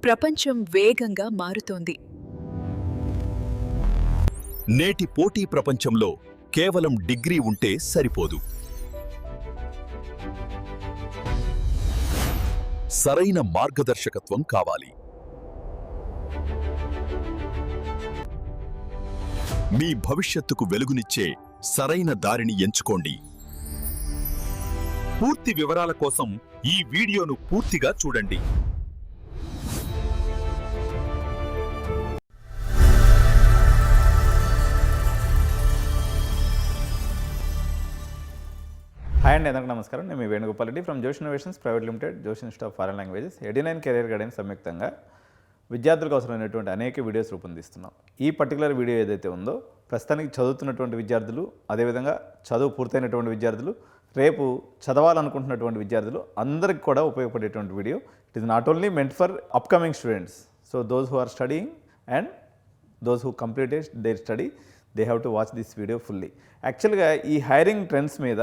ప్రపంచం వేగంగా మారుతోంది. నేటి పోటీ ప్రపంచంలో కేవలం డిగ్రీ ఉంటే సరిపోదు. సరైన మార్గదర్శకత్వం కావాలి. మీ భవిష్యత్తుకు వెలుగునిచ్చే సరైన దారిని ఎంచుకోండి. పూర్తి వివరాల కోసం ఈ వీడియోను పూర్తిగా చూడండి. హాయ్ అండి, అందరికీ నమస్కారం. నేను మీ వేణుగోపాల్ రెడ్డి ఫ్రమ్ జోష్ ఇన్నోవేషన్స్ ప్రైవేట్ లిమిటెడ్, జోష్ institute of foreign languages, 89 career guidance సంయుక్తంగా విద్యార్థులకు అవసరమైనటువంటి అనేక వీడియోస్ రూపొందిస్తున్నాం. ఈ పర్టికులర్ వీడియో ఏదైతే ఉందో ప్రస్తుతానికి చదువుతున్నటువంటి విద్యార్థులు, అదేవిధంగా చదువు పూర్తయినటువంటి విద్యార్థులు, రేపు చదవాలనుకుంటున్నటువంటి విద్యార్థులు అందరికి కూడా ఉపయోగపడేటువంటి video. It is not only meant for upcoming students, so those who are studying and those who completed their study, they have to watch this video fully. యాక్చువల్గా ఈ హైరింగ్ ట్రెండ్స్ మీద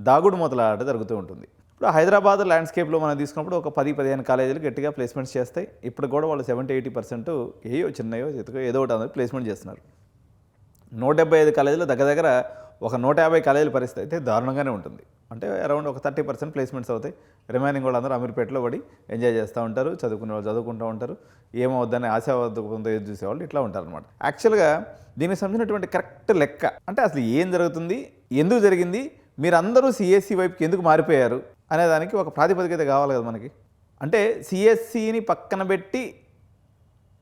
దాగుడు మొదలాట జరుగుతూ ఉంటుంది. ఇప్పుడు హైదరాబాద్ ల్యాండ్స్కేప్లో మనం తీసుకున్నప్పుడు ఒక 10-15 కాలేజీలు గట్టిగా ప్లేస్మెంట్స్ చేస్తాయి. ఇప్పుడు కూడా వాళ్ళు 70-80% ఏయో చిన్నయో చితకో ఏదో ఒకటి అందరూ ప్లేస్మెంట్ చేస్తున్నారు. 175 కాలేజీలు దగ్గర ఒక 150 కాలేజీల పరిస్థితి అయితే దారుణంగానే ఉంటుంది. అంటే అరౌండ్ ఒక 30% ప్లేస్మెంట్స్ అవుతాయి. రిమైనింగ్ వాళ్ళందరూ అమీర్పేటలో పడి ఎంజాయ్ చేస్తూ ఉంటారు, చదువుకునే వాళ్ళు చదువుకుంటూ ఉంటారు, ఏమవుద్దని ఆశావద్దంతో ఎదురు చూసేవాళ్ళు ఇట్లా ఉంటారు అనమాట. యాక్చువల్గా దీనికి సంబంధించినటువంటి కరెక్ట్ లెక్క అంటే అసలు ఏం జరుగుతుంది, ఎందుకు జరిగింది, మీరందరూ సిఎస్సి వైపుకి ఎందుకు మారిపోయారు అనేదానికి ఒక ప్రాతిపదికత కావాలి కదా మనకి. అంటే సిఎస్సిని పక్కన పెట్టి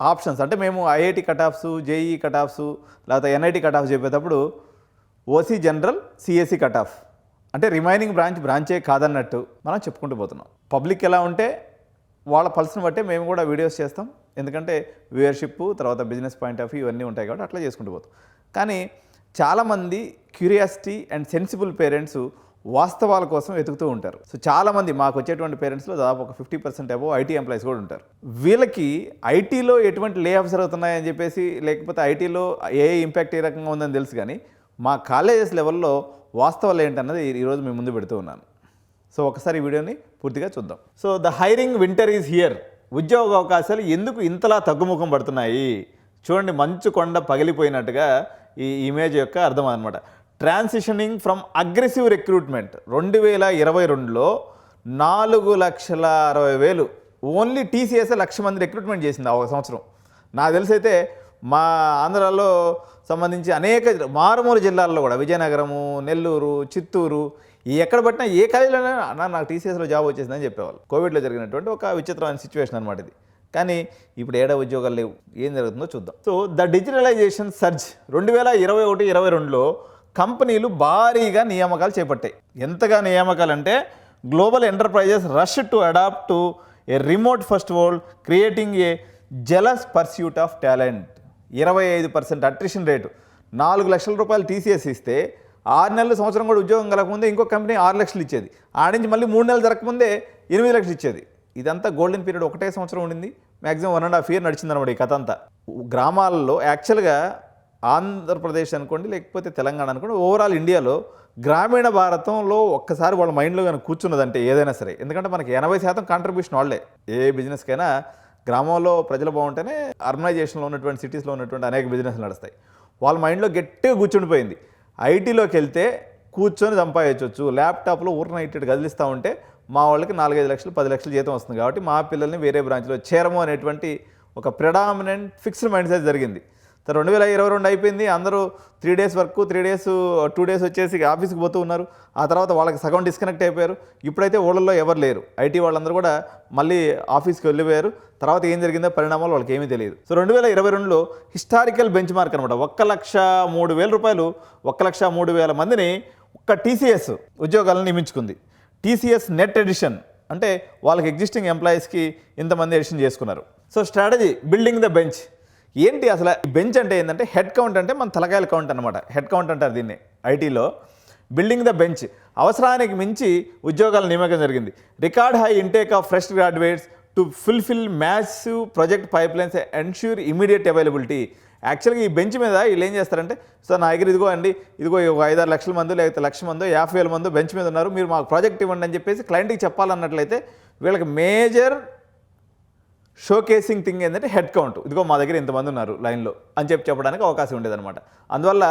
ఆప్షన్స్ అంటే మేము IIT cut offs, JEE cut offs, లేకపోతే ఎన్ఐటి కట్ ఆఫ్స్ చెప్పేటప్పుడు OC general, CSE cut off అంటే రిమైనింగ్ బ్రాంచే కాదన్నట్టు మనం చెప్పుకుంటూ పోతున్నాం. పబ్లిక్ ఎలా ఉంటే వాళ్ళ పల్స్ని బట్టే మేము కూడా వీడియోస్ చేస్తాం. ఎందుకంటే వ్యూయర్షిప్, తర్వాత బిజినెస్ పాయింట్ ఆఫ్ వ్యూ ఇవన్నీ ఉంటాయి కాబట్టి అట్లా చేసుకుంటూ పోతాం. కానీ చాలామంది క్యూరియాసిటీ అండ్ సెన్సిబుల్ పేరెంట్స్ వాస్తవాల కోసం వెతుకుతూ ఉంటారు. సో చాలామంది మాకు వచ్చేటువంటి పేరెంట్స్లో దాదాపు ఒక 50% అబోవ్ ఐటీ ఎంప్లాయీస్ కూడా ఉంటారు. వీళ్ళకి ఐటీలో ఎటువంటి లే ఆఫ్స్ జరుగుతున్నాయని చెప్పేసి, లేకపోతే ఐటీలో ఏ ఇంపాక్ట్ ఏ రకంగా ఉందని తెలుసు, కానీ మా కాలేజెస్ లెవెల్లో వాస్తవాలు ఏంటన్నది ఈరోజు మీ ముందు పెడుతూ ఉన్నాను. సో ఒకసారి ఈ వీడియోని పూర్తిగా చూద్దాం. So the hiring winter is here. ఉద్యోగ అవకాశాలు ఎందుకు ఇంతలా తగ్గుముఖం పడుతున్నాయి? చూడండి, మంచు కొండ పగిలిపోయినట్టుగా ఈ ఇమేజ్ యొక్క అర్థం అనమాట. ట్రాన్సిషనింగ్ ఫ్రమ్ అగ్రెసివ్ రిక్రూట్మెంట్ 2022లో 4,60,000 ఓన్లీ టీసీఎస్ 1,00,000 మంది రిక్రూట్మెంట్ చేసింది ఒక సంవత్సరం. నాకు తెలిసైతే మా ఆంధ్రాలో సంబంధించి అనేక మారుమూల జిల్లాల్లో కూడా విజయనగరము, నెల్లూరు, చిత్తూరు ఎక్కడ పట్టినా ఏ కాలేజీలోనే నాకు టీసీఎస్లో జాబ్ వచ్చేసిందని చెప్పేవాళ్ళు. కోవిడ్లో జరిగినటువంటి ఒక విచిత్రమైన సిచ్యువేషన్ అనమాట ఇది. కానీ ఇప్పుడు ఏడా ఉద్యోగాలు లేవు. ఏం జరుగుతుందో చూద్దాం. సో ద డిజిటలైజేషన్ సర్జ్ 2021-22లో కంపెనీలు భారీగా నియామకాలు చేపట్టాయి. ఎంతగా నియామకాలు అంటే global enterprises rush to adapt to a remote first world, creating a jealous pursuit of talent. 25% attrition rate. 4 లక్షల రూపాయలు టీసీఎస్ ఇస్తే 6 నెలలు సంవత్సరం కూడా ఉద్యోగం కలగకముందే ఇంకో కంపెనీ 6 లక్షలు ఇచ్చేది. ఆడించి మళ్ళీ 3 నెలలు జరగకముందే 8 లక్షలు ఇచ్చేది. ఇదంతా గోల్డెన్ పీరియడ్ ఒకటే సంవత్సరం ఉండింది. మ్యాక్సిమం 1.5 year నడిచిందన్నమాట ఈ కథ అంతా. గ్రామాలలో యాక్చువల్గా ఆంధ్రప్రదేశ్ అనుకోండి, లేకపోతే తెలంగాణ అనుకోండి, ఓవరాల్ ఇండియాలో గ్రామీణ భారతంలో ఒక్కసారి వాళ్ళ మైండ్లో కానీ కూర్చున్నదంటే ఏదైనా సరే, ఎందుకంటే మనకి 80% కాంట్రిబ్యూషన్ వాళ్ళే. ఏ బిజినెస్కైనా గ్రామంలో ప్రజలు బాగుంటేనే అర్బనైజేషన్లో ఉన్నటువంటి సిటీస్లో ఉన్నటువంటి అనేక బిజినెస్లు నడుస్తాయి. వాళ్ళ మైండ్లో గట్టిగా కూర్చుండిపోయింది. ఐటీలోకి వెళ్తే కూర్చొని సంపాదించవచ్చు, ల్యాప్టాప్లో ఊరినైటెడ్ కదిలిస్తూ ఉంటే మా వాళ్ళకి 4-5 లక్షలు 10 లక్షలు జీతం వస్తుంది కాబట్టి మా పిల్లల్ని వేరే బ్రాంచ్లో చేరము అనేటువంటి ఒక ప్రెడామినెంట్ ఫిక్స్డ్ మైండ్ సెట్ జరిగింది. 2022 అయిపోయింది. అందరూ 3 days వర్క్, 3 days 2 days వచ్చేసి ఆఫీస్కి పోతూ ఉన్నారు. ఆ తర్వాత వాళ్ళకి సగం డిస్కనెక్ట్ అయిపోయారు. ఇప్పుడైతే ఊళ్ళల్లో ఎవరు లేరు. ఐటీ వాళ్ళందరూ కూడా మళ్ళీ ఆఫీస్కి వెళ్ళిపోయారు. తర్వాత ఏం జరిగిందో పరిణామాలు వాళ్ళకి ఏమీ తెలియదు. సో 2022లో హిస్టారికల్ బెంచ్ మార్క్ అనమాట. 1,03,000 రూపాయలు, 1,03,000 మందిని ఒక్క టీసీఎస్ ఉద్యోగాలను నియమించుకుంది. టీసీఎస్ నెట్ ఎడిషన్ అంటే వాళ్ళకి ఎగ్జిస్టింగ్ ఎంప్లాయీస్కి ఇంతమంది ఎడిషన్ చేసుకున్నారు. So strategy building the bench. ఏంటి అసలు బెంచ్ అంటే ఏంటంటే హెడ్ కౌంట్ అంటే మన తలకాయల కౌంట్ అనమాట. హెడ్ కౌంట్ అంటారు దీన్ని ఐటీలో. బిల్డింగ్ ద బెంచ్ అవసరానికి మించి ఉద్యోగాల నియామకం జరిగింది. Record high intake of fresh graduates to fulfil massive project pipelines ensure immediate availability. యాక్చువల్గా ఈ బెంచ్ మీద వీళ్ళు ఏం చేస్తారంటే, సో నా దగ్గర ఇదిగో అండి, ఇదిగో 5-6 లక్షల మంది, లేకపోతే 1,00,000 మందో 50,000 మందో బెంచ్ మీద ఉన్నారు, మీరు మాకు ప్రాజెక్ట్ ఇవ్వండి అని చెప్పేసి క్లయింట్కి చెప్పాలన్నట్లయితే వీళ్ళకి మేజర్ షోకేసింగ్ థింగ్ ఏంటంటే హెడ్ కౌంట్, ఇదిగో మా దగ్గర ఇంతమంది ఉన్నారు లైన్లో అని చెప్పడానికి అవకాశం ఉండేదన్నమాట. అందువల్ల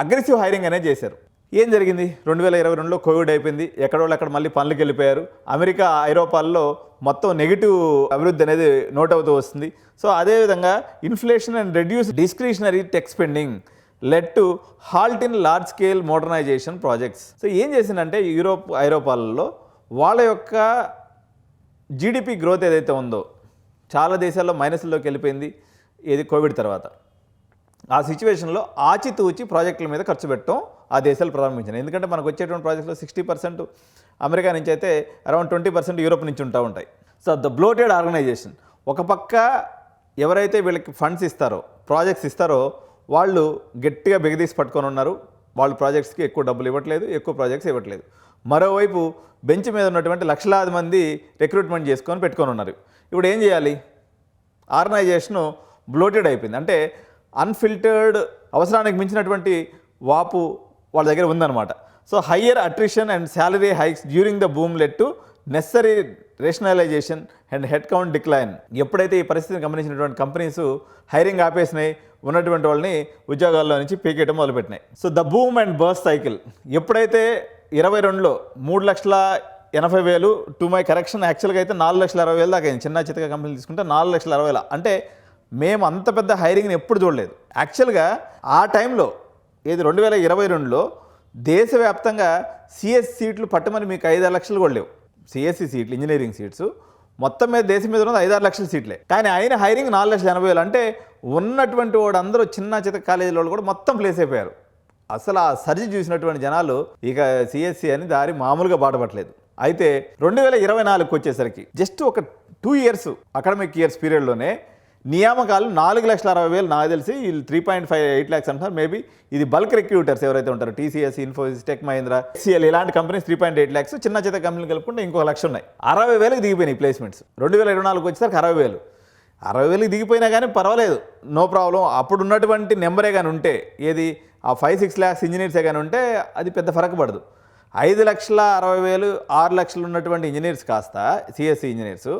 అగ్రెసివ్ హైరింగ్ అనేది చేశారు. ఏం జరిగింది? 2022లో కోవిడ్ అయిపోయింది, ఎక్కడోళ్ళు అక్కడ మళ్ళీ పనులకు వెళ్ళిపోయారు. అమెరికా, ఐరోపాల్లో మొత్తం నెగిటివ్ అభివృద్ధి అనేది నోట్ అవుతూ వస్తుంది. సో అదేవిధంగా inflation and reduce discretionary tech spending led to halt in large scale modernisation projects. So ఏం చేసిందంటే ఐరోపాలలో వాళ్ళ యొక్క జీడిపి గ్రోత్ ఏదైతే ఉందో చాలా దేశాల్లో మైనస్లోకి వెళ్ళిపోయింది ఏది కోవిడ్ తర్వాత. ఆ సిచ్యువేషన్లో ఆచితూచి ప్రాజెక్టుల మీద ఖర్చు పెట్టడం ఆ దేశాలు ప్రారంభించినాయి. ఎందుకంటే మనకు వచ్చేటువంటి ప్రాజెక్టులో 60% అమెరికా నుంచి అయితే అరౌండ్ 20% యూరోప్ నుంచి ఉంటాయి. సో ద బ్లోటెడ్ ఆర్గనైజేషన్, ఒక పక్క ఎవరైతే వీళ్ళకి ఫండ్స్ ఇస్తారో, ప్రాజెక్ట్స్ ఇస్తారో వాళ్ళు గట్టిగా బిగదీసి పట్టుకొని ఉన్నారు. వాళ్ళు ప్రాజెక్ట్స్కి ఎక్కువ డబ్బులు ఇవ్వట్లేదు, ఎక్కువ ప్రాజెక్ట్స్ ఇవ్వట్లేదు. మరోవైపు బెంచ్ మీద ఉన్నటువంటి లక్షలాది మంది రిక్రూట్మెంట్ చేసుకొని పెట్టుకొని ఉన్నారు. ఇప్పుడు ఏం చేయాలి? ఆర్గనైజేషను బ్లోటెడ్ అయిపోయింది. అంటే అన్ఫిల్టర్డ్, అవసరానికి మించినటువంటి వాపు వాళ్ళ దగ్గర ఉందన్నమాట. So higher attrition and salary hikes during the boom led to necessary rationalisation and head count decline. ఎప్పుడైతే ఈ పరిస్థితిని గమనించినటువంటి కంపెనీస్ హైరింగ్ ఆపేసినాయి, ఉన్నటువంటి వాళ్ళని ఉద్యోగాల్లో నుంచి పీకేయడం మొదలుపెట్టినాయి. So the boom and burst cycle, ఎప్పుడైతే 22లో 3,80,000 టు మై కరెక్షన్, యాక్చువల్గా అయితే 4,60,000 దాకా అయింది. చిన్న చితక కంపెనీలు తీసుకుంటే 4,60,000. అంటే మేము అంత పెద్ద హైరింగ్ని ఎప్పుడు చూడలేదు. యాక్చువల్గా ఆ టైంలో ఏది 2022లో దేశవ్యాప్తంగా సిఎస్సి సీట్లు పట్టమని మీకు 5-6 లక్షలు కూడా లేవు. సిఎస్సి సీట్లు, ఇంజనీరింగ్ సీట్స్ మొత్తం మీద దేశం మీద ఉన్నది 5-6 లక్షల సీట్లే. కానీ ఆయన హైరింగ్ 4,80,000. అంటే ఉన్నటువంటి వాడు అందరూ చిన్న చితక కాలేజీల వాళ్ళు కూడా మొత్తం ప్లేస్ అయిపోయారు. అసలు ఆ సర్జీ చూసినటువంటి జనాలు ఇక సిఎస్సి అని దారి మామూలుగా బాటపట్టలేదు. అయితే 2024కి వచ్చేసరికి జస్ట్ ఒక 2 ఇయర్స్ అకాడమిక్ ఇయర్స్ పీరియడ్లోనే నియామకాలు 4,60,000. నాకు తెలిసి వీళ్ళు 3.58 lakhs అంటున్నారు. మేబీ ఇది బల్క్ రిక్రూటర్స్ ఎవరైతే ఉంటారో, TCS, Infosys, tech Mahindra, HCl ఇలాంటి కంపెనీస్ 3.8 lakhs, చిన్న చిన్న కంపెనీలు కలుపుకుంటే ఇంకో 1,00,000 ఉన్నాయి. 60,000కి దిగిపోయినాయి ప్లేస్మెంట్స్. 2024కి వచ్చేసరికి 60,000. 60,000కి దిగిపోయినా కానీ పర్వాలేదు, నో ప్రాబ్లం. అప్పుడు ఉన్నటువంటి నెంబరే కానీ ఉంటే, ఏది ఆ 5-6 lakhs ఇంజనీర్సే కానీ ఉంటే అది పెద్ద ఫరక్ పడదు. 5,60,000, 6 లక్షలు ఉన్నటువంటి ఇంజనీర్స్ కాస్త సిఎస్సి ఇంజనీర్స్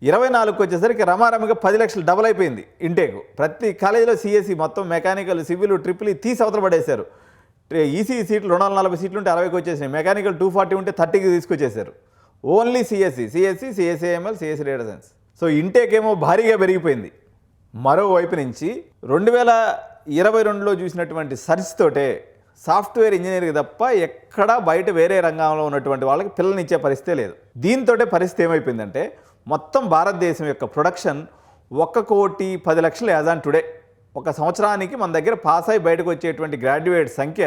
24కి వచ్చేసరికి రమారమిగా 10 లక్షలు డబల్ అయిపోయింది ఇంటేక్. ప్రతి కాలేజీలో సిఎస్సి మొత్తం మెకానికల్, సివిల్, ట్రిపుల్ తీసి అవతల పడేశారు. ఈసీఈ సీట్లు 240 సీట్లు ఉంటే 60కి వచ్చేసినాయి. మెకానికల్ 240 ఉంటే 30కి తీసుకొచ్చేసారు. Only CSC AIML, CSC data science. So intake ఏమో భారీగా పెరిగిపోయింది. మరోవైపు నుంచి 2022లో చూసినటువంటి సర్చ్ తోటే సాఫ్ట్వేర్ ఇంజనీరింగ్ తప్ప ఎక్కడా బయట వేరే రంగంలో ఉన్నటువంటి వాళ్ళకి పిల్లల్నిచ్చే పరిస్థితే లేదు. దీంతో పరిస్థితి ఏమైపోయిందంటే మొత్తం భారతదేశం యొక్క ప్రొడక్షన్ 1,10,00,000 యాజ్ ఆన్ టుడే. ఒక సంవత్సరానికి మన దగ్గర పాస్ అయి బయటకు వచ్చేటువంటి గ్రాడ్యుయేట్ సంఖ్య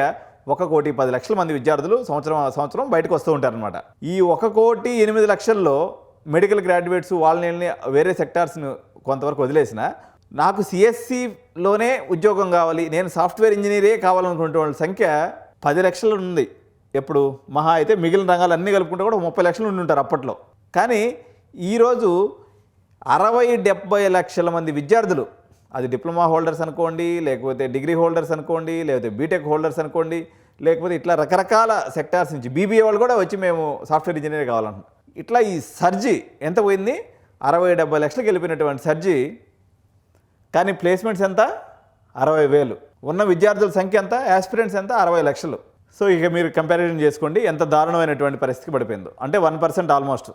1,10,00,000 మంది విద్యార్థులు సంవత్సరం బయటకు వస్తూ ఉంటారనమాట. ఈ 1,08,00,000లో మెడికల్ గ్రాడ్యుయేట్స్ వాళ్ళని వేరే సెక్టార్స్ను కొంతవరకు వదిలేసిన, నాకు సిఎస్సిలోనే ఉద్యోగం కావాలి, నేను సాఫ్ట్వేర్ ఇంజనీరే కావాలనుకునే వాళ్ళ సంఖ్య 10 లక్షలు ఉంది. ఎప్పుడు మహా అయితే మిగిలిన రంగాలు అన్నీ కలుపుకుంటే కూడా 30 లక్షలు ఉండి ఉంటారు అప్పట్లో. కానీ ఈరోజు 60-70 లక్షల మంది విద్యార్థులు, అది డిప్లొమా హోల్డర్స్ అనుకోండి, లేకపోతే డిగ్రీ హోల్డర్స్ అనుకోండి, లేకపోతే బీటెక్ హోల్డర్స్ అనుకోండి, లేకపోతే ఇట్లా రకరకాల సెక్టార్స్ నుంచి బీబీఏ వాళ్ళు కూడా వచ్చి మేము సాఫ్ట్వేర్ ఇంజనీర్ కావాలంటున్నాం. ఇట్లా ఈ సర్జీ ఎంత పోయింది? 60-70 లక్షలకు వెళ్ళిపోయినటువంటి సర్జీ. కానీ ప్లేస్మెంట్స్ ఎంత? 60,000. ఉన్న విద్యార్థుల సంఖ్య ఎంత? యాస్పిరెంట్స్ ఎంత? 60 లక్షలు. సో ఇక మీరు కంపారిజన్ చేసుకోండి ఎంత దారుణమైనటువంటి పరిస్థితికి పడిపోయిందో. అంటే 1% ఆల్మోస్ట్.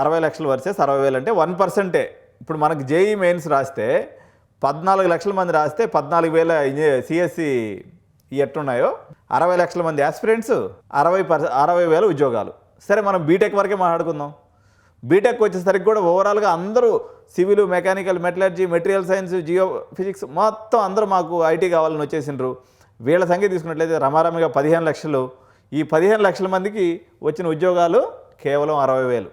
60 లక్షలు వర్సెస్ 60,000 అంటే 1%. ఇప్పుడు మనకు జేఈ మెయిన్స్ రాస్తే 14 లక్షల మంది రాస్తే 14,000 సిఎస్సి ఎట్టున్నాయో, 60 లక్షల మంది యాస్పిరెంట్స్, 60,000 ఉద్యోగాలు. సరే మనం బీటెక్ వరకే మాట్లాడుకుందాం. బీటెక్ వచ్చేసరికి కూడా ఓవరాల్గా అందరూ civil, mechanical, metallurgy, material science, Jio physics మొత్తం అందరూ మాకు ఐటీ కావాలని వచ్చేసిండ్రు. వీళ్ళ సంఖ్య తీసుకున్నట్లయితే రమారమిగా 15 లక్షలు. ఈ 15 లక్షల మందికి వచ్చిన ఉద్యోగాలు కేవలం 60,000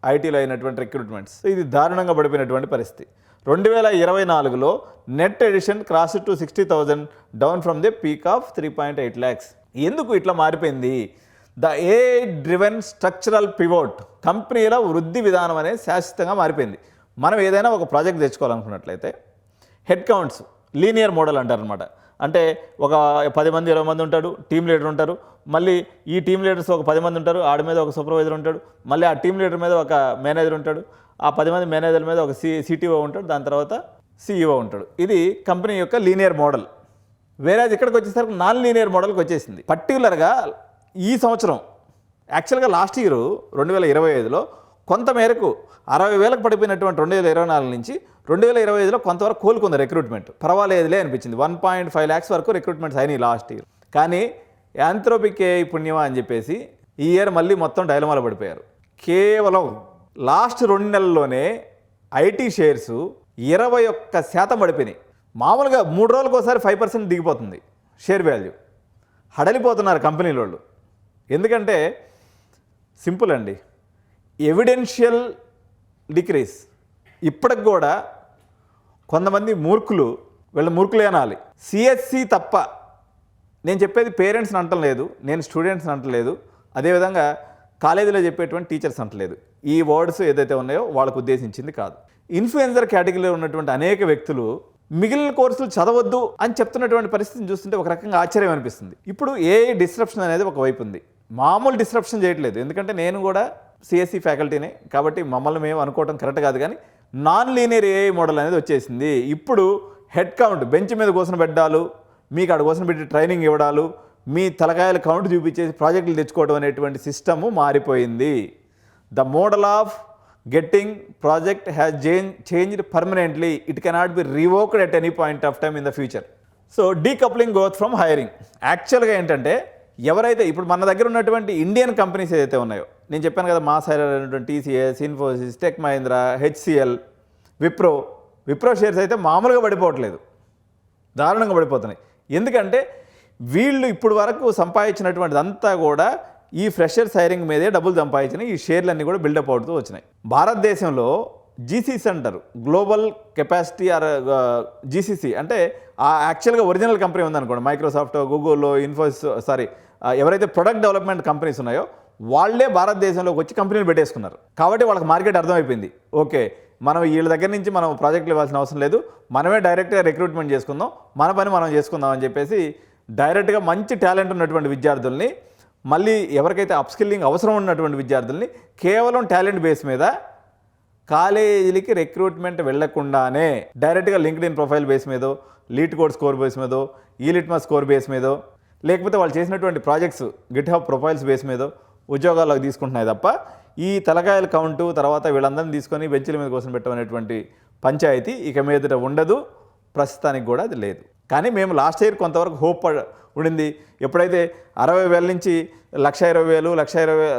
ఐటీలో అయినటువంటి రిక్రూట్మెంట్స్. ఇది దారుణంగా పడిపోయినటువంటి పరిస్థితి. 2024లో net addition cross to 60,000, down from the peak of 3.8 lakhs. ఎందుకు ఇట్లా మారిపోయింది? The AI driven structural pivot, కంపెనీల వృద్ధి విధానం అనేది శాశ్వతంగా మారిపోయింది. మనం ఏదైనా ఒక ప్రాజెక్ట్ తెచ్చుకోవాలనుకున్నట్లయితే హెడ్ కౌంట్స్ లీనియర్ మోడల్ అంటారనమాట. అంటే ఒక 10 మంది 20 మంది ఉంటాడు, టీమ్ లీడర్ ఉంటారు. మళ్ళీ ఈ టీమ్ లీడర్స్ ఒక 10 మంది ఉంటారు, ఆడి మీద ఒక సూపర్వైజర్ ఉంటాడు, మళ్ళీ ఆ టీమ్ లీడర్ మీద ఒక మేనేజర్ ఉంటాడు, ఆ 10 మంది మేనేజర్ల మీద ఒక సిటిఓ ఉంటాడు, దాని తర్వాత సిఇఓ ఉంటాడు. ఇది కంపెనీ యొక్క లీనియర్ మోడల్. వేరే ఇక్కడికి వచ్చేసరికి నాన్ లీనియర్ మోడల్కి వచ్చేసింది. పర్టికులర్గా ఈ సంవత్సరం యాక్చువల్గా లాస్ట్ ఇయర్ 2025లో కొంత మేరకు 60,000కు పడిపోయినటువంటి 2024 నుంచి 2025లో కొంతవరకు కోలుకుంది రిక్రూట్మెంట్. పర్వాలేదులే అనిపించింది. 1.5 lakhs వరకు రిక్రూట్మెంట్స్ అయినాయి లాస్ట్ ఇయర్. కానీ యాంథ్రోపిక్ ఏఐ పుణ్యమా అని చెప్పేసి ఈ ఇయర్ మళ్ళీ మొత్తం డైలమాలో పడిపోయారు. కేవలం లాస్ట్ 2 నెలల్లోనే ఐటీ షేర్స్ 21% పడిపోయినాయి. మామూలుగా 3 రోజులకు ఒకసారి 5% దిగిపోతుంది షేర్ వాల్యూ. హడలిపోతున్నారు కంపెనీల వాళ్ళు. ఎందుకంటే సింపుల్ అండి, ఎవిడెన్షియల్ డిక్రీస్. ఇప్పటికి కూడా కొంతమంది మూర్ఖులు, వీళ్ళ మూర్ఖులే అనాలి, సిఎస్సి తప్ప, నేను చెప్పేది పేరెంట్స్ని అంటలేదు, నేను స్టూడెంట్స్ని అంటలేదు, అదేవిధంగా కాలేజీలో చెప్పేటువంటి టీచర్స్ అంటలేదు. ఈ వర్డ్స్ ఏదైతే ఉన్నాయో వాళ్ళకు ఉద్దేశించింది కాదు. ఇన్ఫ్లుయెన్సర్ కేటగిరీలో ఉన్నటువంటి అనేక వ్యక్తులు మిగిలిన కోర్సులు చదవద్దు అని చెప్తున్నటువంటి పరిస్థితిని చూస్తుంటే ఒక రకంగా ఆశ్చర్యం అనిపిస్తుంది. ఇప్పుడు ఏఐ డిస్రప్షన్ అనేది ఒక వైపు ఉంది. మామూలు డిస్రప్షన్ చేయట్లేదు, ఎందుకంటే నేను కూడా సిఎస్సి ఫ్యాకల్టీనే కాబట్టి మమ్మల్ని మేము అనుకోవడం కరెక్ట్ కాదు. కానీ నాన్ లీనియర్ ఏఐ మోడల్ అనేది వచ్చేసింది. ఇప్పుడు హెడ్ కౌంట్ బెంచ్ మీద కూర్చొని పెట్టాలు, మీకు అక్కడ కూర్చొని పెట్టి ట్రైనింగ్ ఇవ్వడాలు, మీ తలకాయల కౌంట్ చూపించేసి ప్రాజెక్టులు తెచ్చుకోవడం అనేటువంటి సిస్టము మారిపోయింది. The model of getting project has changed permanently. It cannot be revoked at any point of time in the future. So decoupling growth from hiring. యాక్చువల్గా ఏంటంటే ఎవరైతే ఇప్పుడు మన దగ్గర ఉన్నటువంటి ఇండియన్ కంపెనీస్ ఏదైతే ఉన్నాయో, నేను చెప్పాను కదా, మాస్ హైరర్ అయినటువంటి TCS, Infosys, tech Mahindra, HCl, Wipro shares అయితే మామూలుగా పడిపోవట్లేదు, దారుణంగా పడిపోతున్నాయి. ఎందుకంటే వీళ్ళు ఇప్పుడు వరకు సంపాదించినటువంటిదంతా కూడా ఈ ఫ్రెషర్స్ హైరింగ్ మీదే డబ్బులు సంపాదించినాయి. ఈ షేర్లన్నీ కూడా బిల్డప్ అవుతూ వచ్చినాయి. భారతదేశంలో జీసీసీ అంటారు, గ్లోబల్ కెపాసిటీ ఆర్ జీసీసీ అంటే ఆ యాక్చువల్గా ఒరిజినల్ కంపెనీ ఉందనుకోండి, మైక్రోసాఫ్ట్, గూగుల్, ఇన్ఫోసిస్, ఎవరైతే ప్రొడక్ట్ డెవలప్మెంట్ కంపెనీస్ ఉన్నాయో వాళ్ళే భారతదేశంలోకి వచ్చి కంపెనీలు పెట్టేసుకున్నారు. కాబట్టి వాళ్ళకి మార్కెట్ అర్థమైపోయింది. ఓకే, మనం వీళ్ళ దగ్గర నుంచి మనం ప్రాజెక్టులు ఇవ్వాల్సిన అవసరం లేదు, మనమే డైరెక్ట్గా రిక్రూట్మెంట్ చేసుకుందాం, మన పని మనం చేసుకుందాం అని చెప్పేసి డైరెక్ట్గా మంచి టాలెంట్ ఉన్నటువంటి విద్యార్థుల్ని, మళ్ళీ ఎవరికైతే అప్స్కిల్లింగ్ అవసరం ఉన్నటువంటి విద్యార్థుల్ని కేవలం టాలెంట్ బేస్ మీద కాలేజీలకి రిక్రూట్మెంట్ వెళ్లకుండానే డైరెక్ట్గా లింక్డ్ఇన్ ప్రొఫైల్ బేస్ మీదో, లీడ్ కోడ్ స్కోర్ బేస్ మీదో, ఈలిట్మస్ స్కోర్ బేస్ మీదో, లేకపోతే వాళ్ళు చేసినటువంటి ప్రాజెక్ట్స్ గిట్హబ్ ప్రొఫైల్స్ బేస్ మీదో ఉద్యోగాల్లోకి తీసుకుంటున్నాయి తప్ప ఈ తలకాయల కౌంటు తర్వాత వీళ్ళందరినీ తీసుకొని బెంచ్ల మీద కోసం పెట్టమనేటువంటి పంచాయతీ ఇక మీదట ఉండదు. ప్రస్తుతానికి కూడా అది లేదు. కానీ మేము లాస్ట్ ఇయర్ కొంతవరకు హోప్ ఉండింది. ఎప్పుడైతే 60,000 నుంచి 1,20,000,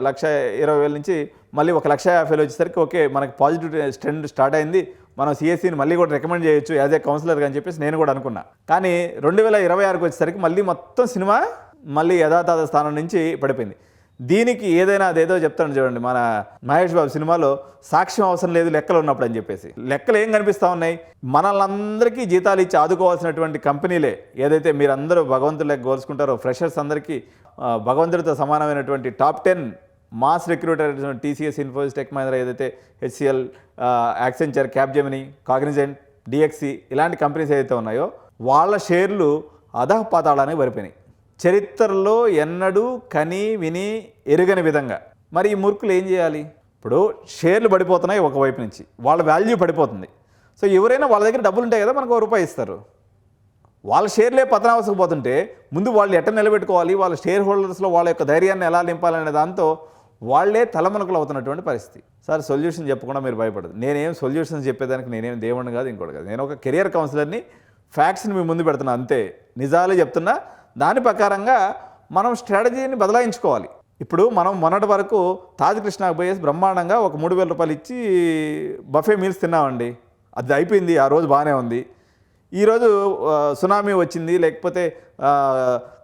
1,20,000 నుంచి మళ్ళీ 1,50,000 వచ్చేసరికి ఓకే, మనకి పాజిటివ్ ట్రెండ్ స్టార్ట్ అయింది, మనం సిఎస్సిని మళ్ళీ కూడా రికమెండ్ చేయొచ్చు యాజ్ ఏ కౌన్సిలర్ అని చెప్పేసి నేను కూడా అనుకున్నా. కానీ 2026కి వచ్చేసరికి మళ్ళీ మొత్తం సినిమా మళ్ళీ యథాతథ స్థానం నుంచి పడిపోయింది. దీనికి ఏదైనా అదేదో చెప్తాను చూడండి, మన మహేష్ బాబు సినిమాలో సాక్ష్యం అవసరం లేదు లెక్కలు ఉన్నప్పుడు అని చెప్పేసి. లెక్కలు ఏం కనిపిస్తూ ఉన్నాయి? మనల్ని జీతాలు ఇచ్చి ఆదుకోవాల్సినటువంటి కంపెనీలే ఏదైతే మీరందరూ భగవంతుడు లెక్క కోల్చుకుంటారో, ఫ్రెషర్స్ అందరికీ భగవంతుడితో సమానమైనటువంటి top 10 mass recruiter TCS, Infosys, tech Mahindra, ఏదైతే HCL, Accenture, Capgemini, Cognizant, DXC ఇలాంటి కంపెనీస్ ఏదైతే ఉన్నాయో వాళ్ళ షేర్లు అధఃపాతాళానికి పడిపోయినాయి. చరిత్రలో ఎన్నడూ కని విని ఎరుగని విధంగా. మరి ఈ మూర్ఖులు ఏం చేయాలి? ఇప్పుడు షేర్లు పడిపోతున్నాయి, ఒకవైపు నుంచి వాళ్ళ వాల్యూ పడిపోతుంది. సో ఎవరైనా వాళ్ళ దగ్గర డబ్బులు ఉంటాయి కదా, మనకు ₹1 ఇస్తారు. వాళ్ళ షేర్లే పతనావసకపోతుంటే ముందు వాళ్ళు ఎట్ట నిలబెట్టుకోవాలి, వాళ్ళ షేర్ హోల్డర్స్లో వాళ్ళ యొక్క ధైర్యాన్ని ఎలా నింపాలనే దాంతో వాళ్ళే తలమునకలు అవుతున్నటువంటి పరిస్థితి. సార్ సొల్యూషన్ చెప్పకుండా మీరు భయపడదు. నేనేం సొల్యూషన్స్ చెప్పేదానికి నేనేం దేవుడిని కాదు, ఇంకోటి కాదు. నేను ఒక కెరియర్ కౌన్సిలర్ని, ఫ్యాక్ట్స్ని మీ ముందు పెడుతున్నా అంతే, నిజాలే చెప్తున్నా. దాని ప్రకారంగా మనం స్ట్రాటజీని బదలాయించుకోవాలి. ఇప్పుడు మనం మొన్నటి వరకు తాజ్ కృష్ణాకు పోయేసి బ్రహ్మాండంగా ఒక ₹3,000 ఇచ్చి బఫే మీల్స్ తిన్నామండి, అది అయిపోయింది, ఆ రోజు బాగానే ఉంది. ఈరోజు సునామీ వచ్చింది, లేకపోతే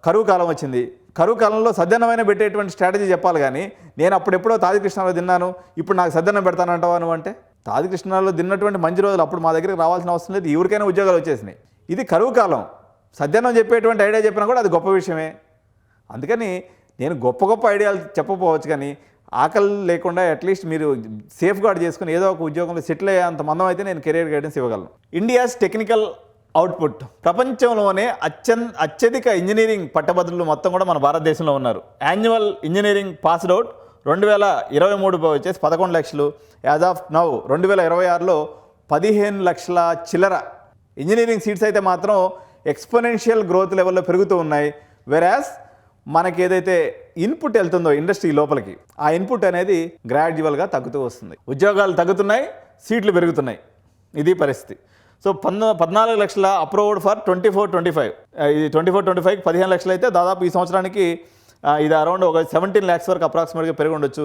కరువు కాలం వచ్చింది. కరువు కాలంలో సద్దన్నమైన పెట్టేటువంటి స్ట్రాటజీ చెప్పాలి. కానీ నేను అప్పుడెప్పుడో తాజ్ కృష్ణాలో తిన్నాను, ఇప్పుడు నాకు సద్దన్నం పెడతానంటావా నువ్వు అంటే? తాజ్ కృష్ణాలో తిన్నటువంటి మంచి రోజులు అప్పుడు మా దగ్గరికి రావాల్సిన అవసరం లేదు, ఎవరికైనా ఉద్యోగాలు వచ్చేసినాయి. ఇది కరువు కాలం, సద్దన్నం చెప్పేటువంటి ఐడియా చెప్పినా కూడా అది గొప్ప విషయమే. అందుకని నేను గొప్ప ఐడియాలు చెప్పకపోవచ్చు, కానీ ఆకలి లేకుండా అట్లీస్ట్ మీరు సేఫ్ గార్డ్ చేసుకుని ఏదో ఒక ఉద్యోగంలో సెటిల్ అయ్యేంత మందం అయితే నేను కెరీర్ గైడెన్స్ ఇవ్వగలను. ఇండియాస్ టెక్నికల్ అవుట్పుట్, ప్రపంచంలోనే అత్యధిక ఇంజనీరింగ్ పట్టభద్రులు మొత్తం కూడా మన భారతదేశంలో ఉన్నారు. యాన్యువల్ ఇంజనీరింగ్ పాస్డ్ అవుట్ 2023 వచ్చేసి 11 లక్షలు. యాజ్ ఆఫ్ నౌ 2026లో 15 లక్షల చిల్లర. ఇంజనీరింగ్ సీట్స్ అయితే మాత్రం ఎక్స్పోనెన్షియల్ గ్రోత్ లెవెల్లో పెరుగుతూ ఉన్నాయి. వెరాస్ మనకి ఏదైతే ఇన్పుట్ వెళ్తుందో ఇండస్ట్రీ లోపలికి, ఆ ఇన్పుట్ అనేది గ్రాడ్యువల్గా తగ్గుతూ వస్తుంది. ఉద్యోగాలు తగ్గుతున్నాయి, సీట్లు పెరుగుతున్నాయి. ఇది పరిస్థితి. సో 14 లక్షల అప్రూవ్డ్ ఫర్ 24-25. ఇది 24-25 15 లక్షలు అయితే దాదాపు ఈ సంవత్సరానికి ఇది అరౌండ్ ఒక 17 lakhs వరకు అప్రాక్సిమేట్గా పెరిగి ఉండొచ్చు.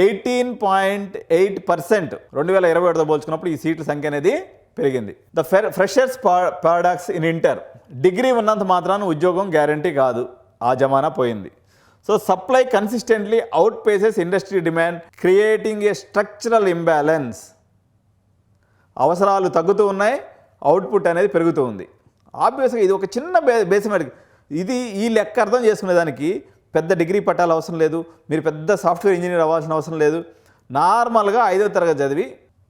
18.8% 2021తో పోల్చుకున్నప్పుడు ఈ సీట్ల సంఖ్య అనేది పెరిగింది. The freshers paradox in inter. Degree ఉన్నంత మాత్రాన ఉద్యోగం గ్యారంటీ కాదు. ఆ జమానా పోయింది. So supply consistently out phases industry demand, creating a structural imbalance. అవసరాలు తగ్గుతూ ఉన్నాయి, అవుట్పుట్ అనేది పెరుగుతూ ఉంది. ఆబ్వియస్గా ఇది ఒక చిన్న బేసిక్. ఇది ఈ లెక్క అర్థం చేసుకునేదానికి పెద్ద డిగ్రీ పట్టాల అవసరం లేదు, మీరు పెద్ద సాఫ్ట్వేర్ ఇంజనీర్ అవ్వాల్సిన అవసరం లేదు. నార్మల్గా 5వ తరగతి చదివి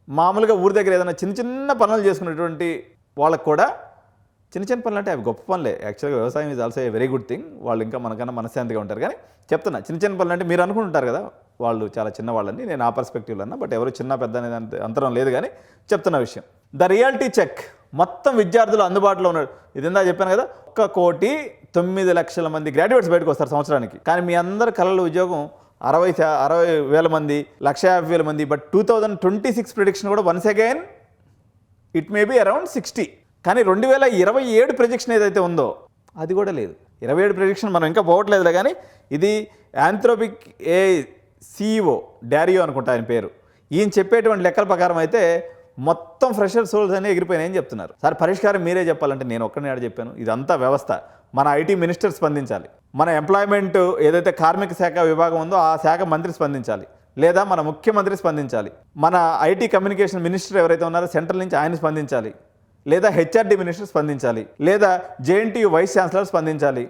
మామూలుగా ఊరి దగ్గర ఏదైనా చిన్న చిన్న పనులు చేసుకునేటువంటి వాళ్ళకు కూడా, చిన్న చిన్న పనులు అంటే అవి గొప్ప పనులే. యాక్చువల్గా వ్యవసాయం is also a very good thing. వాళ్ళు ఇంకా మనకన్నా మనశ్శాంతిగా ఉంటారు. కానీ చెప్తున్నా, చిన్న చిన్న పనులు అంటే మీరు అనుకుంటుంటారు కదా వాళ్ళు చాలా చిన్నవాళ్ళని, నేను ఆ పర్స్పెక్టివ్లో అన్నా. బట్ ఎవరు చిన్న పెద్ద అనేది అంతరం లేదు. కానీ చెప్తున్న విషయం, ద రియాలిటీ చెక్. మొత్తం విద్యార్థులు అందుబాటులో ఉన్నారు. ఇది ఇందా చెప్పాను కదా, 1,09,00,000 మంది గ్రాడ్యుయేట్స్ బయటకు వస్తారు సంవత్సరానికి. కానీ మీ అందరి కళల ఉద్యోగం 60,000 మంది, 1,50,000 మంది. బట్ 2026 ప్రిడిక్షన్ కూడా once again it may be around 60. కానీ 2027 ప్రొజెక్షన్ ఏదైతే ఉందో అది కూడా లేదు. 27 ప్రొజెక్షన్ మనం ఇంకా పోవట్లేదులే. కానీ ఇది యాంథ్రోపిక్ ఏ CEO డారియో అనుకుంటా ఆయన పేరు. ఈయన చెప్పేటువంటి లెక్కల ప్రకారం అయితే మొత్తం ఫ్రెషర్ సోల్స్ అన్నీ ఎగిరిపోయినాయి అని చెప్తున్నారు. సార్ పరిష్కారం మీరే చెప్పాలంటే నేను ఒక్కనే ఆడ చెప్పాను. ఇదంతా వ్యవస్థ. మన ఐటీ మినిస్టర్ స్పందించాలి, మన ఎంప్లాయ్మెంట్ ఏదైతే కార్మిక శాఖ విభాగం ఉందో ఆ శాఖ మంత్రి స్పందించాలి, లేదా మన ముఖ్యమంత్రి స్పందించాలి, మన ఐటీ కమ్యూనికేషన్ మినిస్టర్ ఎవరైతే ఉన్నారో సెంట్రల్ నుంచి ఆయన స్పందించాలి, లేదా హెచ్ఆర్డీ మినిస్టర్ స్పందించాలి, లేదా జేఎన్టీయూ వైస్ ఛాన్సలర్ స్పందించాలి,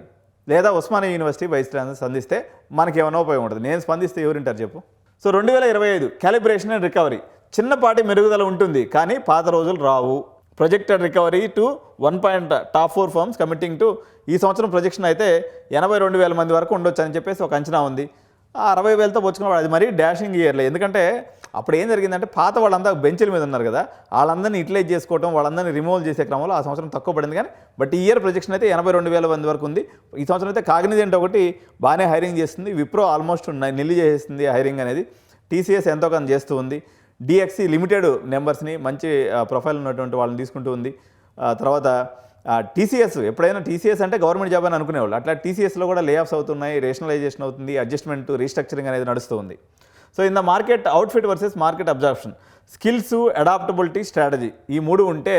లేదా ఉస్మానియా యూనివర్సిటీ వైస్ ఛాన్సలర్ స్పందిస్తే మనకి ఏమైనా ఉపయోగం ఉంటుంది. నేను స్పందిస్తే ఎవరింటారు చెప్పు. So 2025 calibration and recovery. చిన్నపాటి మెరుగుదల ఉంటుంది, కానీ పాత రోజులు రావు. Projected recovery to 1. Top 4 firms committing to. ఈ సంవత్సరం ప్రొజెక్షన్ అయితే 82,000 మంది వరకు ఉండొచ్చు అని చెప్పేసి ఒక అంచనా ఉంది. ఆ 60,000తో పోల్చుకున్నప్పుడు అది మరీ డాషింగ్ ఇయర్లే. ఎందుకంటే అప్పుడు ఏం జరిగిందంటే పాత వాళ్ళంతా బెంచ్ల మీద ఉన్నారు కదా, వాళ్ళందరినీ యూటిలైజ్ చేసుకోవడం, వాళ్ళందరినీ రిమూవ్ చేసే క్రమంలో ఆ సంవత్సరం తక్కువ పడింది. కానీ బట్ ఈ ఇయర్ ప్రొజెక్షన్ అయితే 82,000 మంది వరకు ఉంది. ఈ సంవత్సరం అయితే కాగ్నిజెంట్ ఒకటి బాగానే హైరింగ్ చేస్తుంది, విప్రో ఆల్మోస్ట్ నిల్లి చేసేస్తుంది హైరింగ్ అనేది, టీసీఎస్ ఎంతో కొంత చేస్తూ ఉంది, డిఎక్సీ లిమిటెడ్ నెంబర్స్ని మంచి ప్రొఫైల్ ఉన్నటువంటి వాళ్ళని తీసుకుంటూ ఉంది. తర్వాత టీసీఎస్, ఎప్పుడైనా టీసీఎస్ అంటే గవర్నమెంట్ జాబ్ అని అనుకునేవాళ్ళు, అట్లా టీసీఎస్లో కూడా లే ఆఫ్స్ అవుతున్నాయి, రేషనలైజేషన్ అవుతుంది, అడ్జస్ట్మెంట్ రీస్ట్రక్చరింగ్ అనేది నడుస్తూ ఉంది. So in the market outfit versus market absorption, skills, adaptability, strategy, ఈ 3 ఉంటే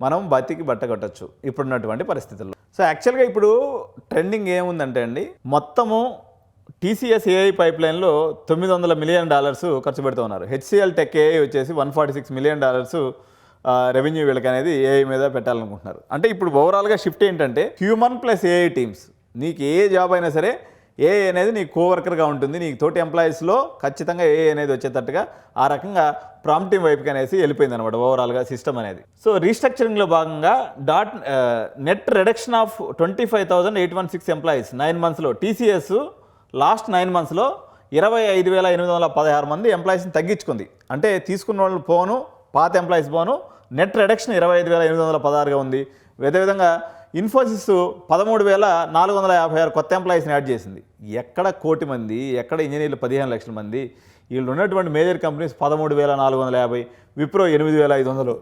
మనం బతికి బట్టగట్టచ్చు ఇప్పుడున్నటువంటి పరిస్థితుల్లో. సో యాక్చువల్గా ఇప్పుడు ట్రెండింగ్ ఏముందంటే అండి, మొత్తము టీసీఎస్ ఏఐ పైప్ లైన్లో $900 మిలియన్ ఖర్చు పెడుతూ ఉన్నారు. హెచ్సిఎల్ టెక్ ఏఐ వచ్చేసి $146 మిలియన్ రెవెన్యూ వీళ్ళకి అనేది ఏఐ మీద పెట్టాలనుకుంటున్నారు. అంటే ఇప్పుడు ఓవరాల్గా షిఫ్ట్ ఏంటంటే హ్యూమన్ ప్లస్ ఏఐ టీమ్స్. నీకు ఏ జాబ్ అయినా సరే ఏఐ అనేది నీ కోవర్కర్గా ఉంటుంది, నీకు తోటి ఎంప్లాయీస్లో ఖచ్చితంగా ఏఐ అనేది వచ్చేటట్టుగా ఆ రకంగా ప్రాంప్టింగ్ వైపుకి అనేసి వెళ్ళిపోయింది అనమాట ఓవరాల్గా సిస్టమ్ అనేది. సో రీస్ట్రక్చరింగ్లో భాగంగా నెట్ రిడక్షన్ ఆఫ్ 25,816 ఎంప్లాయీస్ 9 monthsలో. టీసీఎస్ లాస్ట్ 9 monthsలో 25,816 మంది ఎంప్లాయీస్ని తగ్గించుకుంది. అంటే తీసుకున్న వాళ్ళు పోను, పాత ఎంప్లాయీస్ పోను, నెట్ రిడక్షన్ 25,816గా ఉంది. అదేవిధంగా ఇన్ఫోసిస్ 13,456 కొత్త ఎంప్లాయీస్ని యాడ్ చేసింది. ఎక్కడ 1,000,000 మంది, ఎక్కడ ఇంజనీర్లు 15 లక్షల మంది, వీళ్ళు ఉన్నటువంటి మేజర్ కంపెనీస్ 13,450, విప్రో 8,500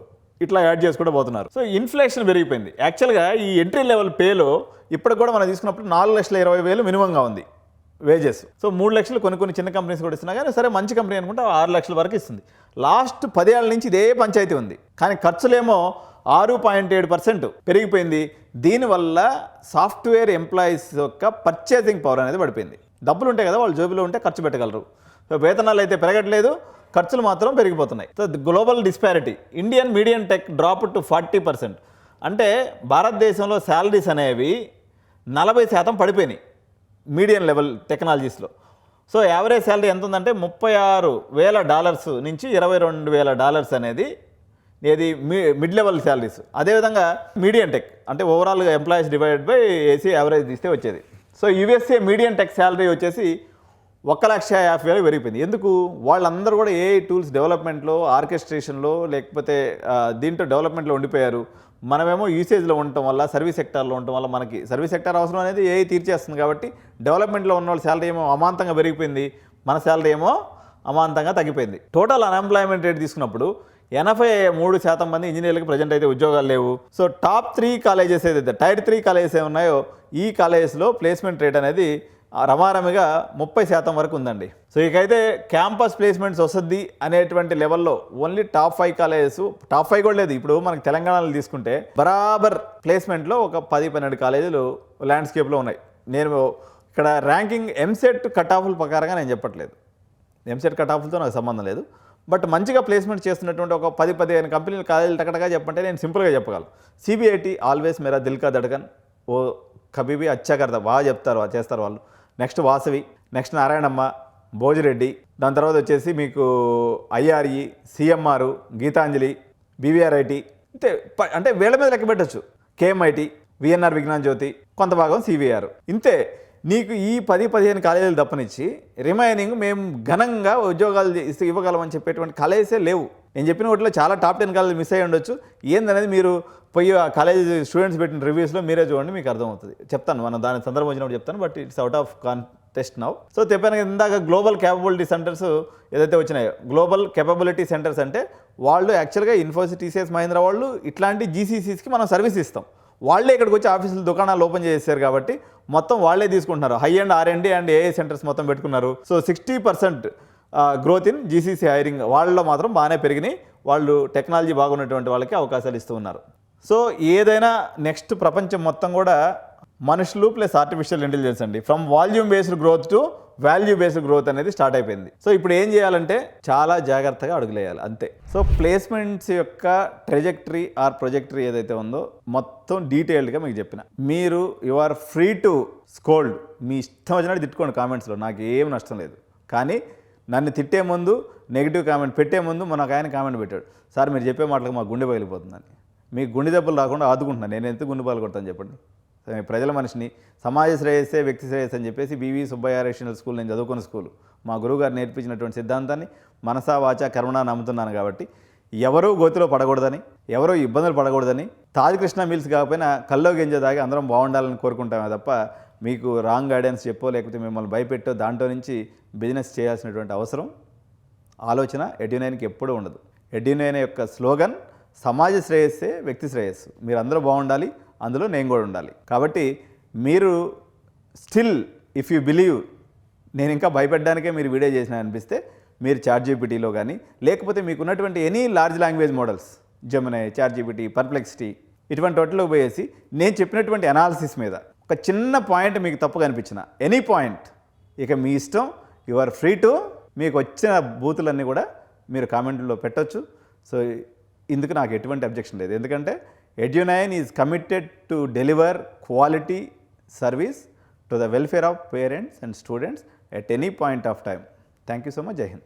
ఇట్లా యాడ్ చేసుకుంటూ పోతున్నారు. సో ఇన్ఫ్లేషన్ పెరిగిపోయింది. యాక్చువల్గా ఈ ఎంట్రీ లెవెల్ పేలో ఇప్పటికి కూడా మనం తీసుకున్నప్పుడు 4,20,000 మినిమంగా ఉంది వేజెస్. సో 3 లక్షలు కొన్ని చిన్న కంపెనీస్ కూడా ఇస్తున్నా, కానీ సరే మంచి కంపెనీ అనుకుంటే 6 లక్షల వరకు ఇస్తుంది. లాస్ట్ 10 ఏళ్ల నుంచి ఇదే పంచాయతీ ఉంది. కానీ ఖర్చులేమో 6.7% పెరిగిపోయింది. దీనివల్ల సాఫ్ట్వేర్ ఎంప్లాయీస్ యొక్క పర్చేసింగ్ పవర్ అనేది పడిపోయింది. డబ్బులు ఉంటాయి కదా, వాళ్ళు జోబులో ఉంటే ఖర్చు పెట్టగలరు. సో వేతనాలు అయితే పెరగట్లేదు, ఖర్చులు మాత్రం పెరిగిపోతున్నాయి. So global disparity, Indian medium tech drop to 40%. అంటే భారతదేశంలో శాలరీస్ అనేవి 40% పడిపోయినాయి మీడియం లెవెల్ టెక్నాలజీస్లో. సో యావరేజ్ శాలరీ ఎంత ఉందంటే $36,000 నుంచి $22,000 అనేది ఏది మిడ్ లెవెల్ శాలరీస్. అదేవిధంగా మీడియం టెక్ అంటే ఓవరాల్గా ఎంప్లాయీస్ డివైడెడ్ బై ఏసీ యావరేజ్ తీస్తే వచ్చేది. So USA medium tech salary వచ్చేసి 1,50,000 పెరిగిపోయింది. ఎందుకు? వాళ్ళందరూ కూడా ఏఐ టూల్స్ డెవలప్మెంట్లో, ఆర్కెస్ట్రేషన్లో లేకపోతే దీంట్లో డెవలప్మెంట్లో ఉండిపోయారు. మనమేమో యూసేజ్లో ఉండటం వల్ల, సర్వీస్ సెక్టార్లో ఉండటం వల్ల మనకి సర్వీస్ సెక్టార్ అవసరం అనేది ఏఐ తీర్చేస్తుంది. కాబట్టి డెవలప్మెంట్లో ఉన్న వాళ్ళ శాలరీ ఏమో అమాంతంగా పెరిగిపోయింది, మన శాలరీ ఏమో అమాంతంగా తగ్గిపోయింది. టోటల్ అన్ఎంప్లాయ్మెంట్ రేట్ తీసుకున్నప్పుడు 83% మంది ఇంజనీర్లకు ప్రజెంట్ అయితే ఉద్యోగాలు లేవు. సో టాప్ 3 కాలేజెస్ ఏదైతే టైర్ 3 కాలేజెస్ ఏమున్నాయో ఈ కాలేజెస్లో ప్లేస్మెంట్ రేట్ అనేది రమారమిగా 30% వరకు ఉందండి. సో ఇకైతే క్యాంపస్ ప్లేస్మెంట్స్ వస్తుంది అనేటువంటి లెవెల్లో ఓన్లీ టాప్ 5 కాలేజెస్, టాప్ 5 కూడా లేదు. ఇప్పుడు మనకి తెలంగాణలో తీసుకుంటే బరాబర్ ప్లేస్మెంట్లో ఒక 10-12 కాలేజీలు ల్యాండ్స్కేప్లో ఉన్నాయి. నేను ఇక్కడ ర్యాంకింగ్ ఎంసెట్ కట్ ఆఫ్ల ప్రకారంగా నేను చెప్పట్లేదు, ఎంసెట్ కట్ ఆఫ్లతో నాకు సంబంధం లేదు. బట్ మంచిగా ప్లేస్మెంట్ చేస్తున్నటువంటి ఒక 10-15 కంపెనీలు కాలేజీలు టకటగా చెప్పంటే నేను సింపుల్గా చెప్పగలను. సిబిఐటి ఆల్వేస్ మేరా దిల్ కా ధడకన్, ఓ కబీబీ అచ్చా కర్తా, బాగా చెప్తారు, చేస్తారు వాళ్ళు. నెక్స్ట్ వాసవి, నెక్స్ట్ నారాయణమ్మ, భోజిరెడ్డి, దాని తర్వాత వచ్చేసి మీకు ఐఆర్ఈ, సిఎంఆర్, గీతాంజలి, బీవీఆర్ఐటి, అంటే వీళ్ళ మీద లెక్క పెట్టచ్చు. కేఎంఐటి, విఎన్ఆర్ విజ్ఞాన్ జ్యోతి, కొంత భాగం సివిఆర్. ఇంతే. నీకు ఈ 10-15 కాలేజీలు తప్పనిచ్చి రిమైనింగ్ మేము ఘనంగా ఉద్యోగాలు ఇవ్వగలమని చెప్పేటువంటి కాలేజెసే లేవు. నేను చెప్పిన వాటిలో చాలా టాప్ 10 కాలేజీలు మిస్ అయ్యి ఉండొచ్చు. ఏందనేది మీరు పోయి ఆ కాలేజీ స్టూడెంట్స్ పెట్టిన రివ్యూస్లో మీరే చూడండి, మీకు అర్థమవుతుంది. చెప్తాను, మనం దాని సందర్భం వచ్చినప్పుడు చెప్తాను. But it's out of contest now. So చెప్పాను ఇందాక గ్లోబల్ క్యాపబిలిటీ సెంటర్స్ ఏదైతే వచ్చినాయో, గ్లోబల్ కేపబిలిటీ సెంటర్స్ అంటే వాళ్ళు యాక్చువల్గా ఇన్ఫోసిస్, టీసీఎస్, మహీంద్రా వాళ్ళు ఇట్లాంటి జీసీసీస్కి మనం సర్వీస్ ఇస్తాం. వాళ్ళే ఇక్కడికి వచ్చి ఆఫీసులు, దుకాణాలు ఓపెన్ చేశారు కాబట్టి మొత్తం వాళ్ళే తీసుకుంటున్నారు. High and R&D and AI centres మొత్తం పెట్టుకున్నారు. So 60% growth in GCC hiring వాళ్ళలో మాత్రం బాగానే పెరిగినాయి. వాళ్ళు టెక్నాలజీ బాగున్నటువంటి వాళ్ళకి అవకాశాలు ఇస్తూ ఉన్నారు. సో ఏదైనా నెక్స్ట్ ప్రపంచం మొత్తం కూడా మనుషులు ప్లస్ ఆర్టిఫిషియల్ ఇంటెలిజెన్స్ అండి. From volume based growth to value based growth అనేది స్టార్ట్ అయిపోయింది. సో ఇప్పుడు ఏం చేయాలంటే చాలా జాగ్రత్తగా అడుగులేయాలి, అంతే. సో ప్లేస్మెంట్స్ యొక్క ట్రెజెక్టరీ ఆర్ ప్రొజెక్టరీ ఏదైతే ఉందో మొత్తం డీటెయిల్డ్గా మీకు చెప్పిన. మీరు you are free to scold, మీ ఇష్టం వచ్చినట్టు తిట్టుకోండి కామెంట్స్లో, నాకు ఏం నష్టం లేదు. కానీ నన్ను తిట్టే ముందు, నెగిటివ్ కామెంట్ పెట్టే ముందు మనకు ఆయన కామెంట్ పెట్టాడు, సార్ మీరు చెప్పే మాటలకు మా గుండె బయలిపోతుందని. మీకు గుండె దెబ్బలు రాకుండా ఆదుకుంటున్నాను, నేను ఎంత గుండె బాలు కొడతాను చెప్పండి. ప్రజల మనిషిని, సమాజ శ్రేయస్సే వ్యక్తి శ్రేయస్సు అని చెప్పేసి బివి సుబ్బయ్య రేషనల్ స్కూల్, నేను చదువుకున్న స్కూలు, మా గురువుగారు నేర్పించినటువంటి సిద్ధాంతాన్ని మనసా వాచా కర్మణ నమ్ముతున్నాను. కాబట్టి ఎవరూ గోతిలో పడకూడదని, ఎవరో ఇబ్బందులు పడకూడదని, తాజ్ కృష్ణ మీల్స్ కాకపోయినా కల్లో గింజ దాగి అందరం బాగుండాలని కోరుకుంటామే తప్ప మీకు రాంగ్ గైడెన్స్ చెప్పో లేకపోతే మిమ్మల్ని భయపెట్టో దాంట్లో నుంచి బిజినెస్ చేయాల్సినటువంటి అవసరం, ఆలోచన ఎడ్యునైన్కి ఎప్పుడూ ఉండదు. ఎడ్యునైన్ యొక్క స్లోగన్ సమాజ శ్రేయస్సే వ్యక్తి శ్రేయస్సు. మీరు అందరూ బాగుండాలి, అందులో నేను కూడా ఉండాలి. కాబట్టి మీరు స్టిల్ ఇఫ్ యూ బిలీవ్ నేను ఇంకా భయపెట్టడానికే మీరు వీడియో చేసిన అనిపిస్తే మీరు ChatGPTలో కానీ లేకపోతే మీకు ఉన్నటువంటి any large language models, Gemini, ChatGPT, Perplexity, ఇటువంటి వాటిలో పోయేసి నేను చెప్పినటువంటి అనాలిసిస్ మీద ఒక చిన్న పాయింట్ మీకు తప్పు కనిపించిన, ఎనీ పాయింట్, ఇక మీ ఇష్టం, యు ఆర్ ఫ్రీ టు, మీకు వచ్చిన బూతులన్నీ కూడా మీరు కామెంట్లో పెట్టొచ్చు. సో ఇందుకు నాకు ఎటువంటి అబ్జెక్షన్ లేదు. ఎందుకంటే Edunine is committed to deliver quality service to the welfare of parents and students at any point of time. Thank you so much. Jai Hind.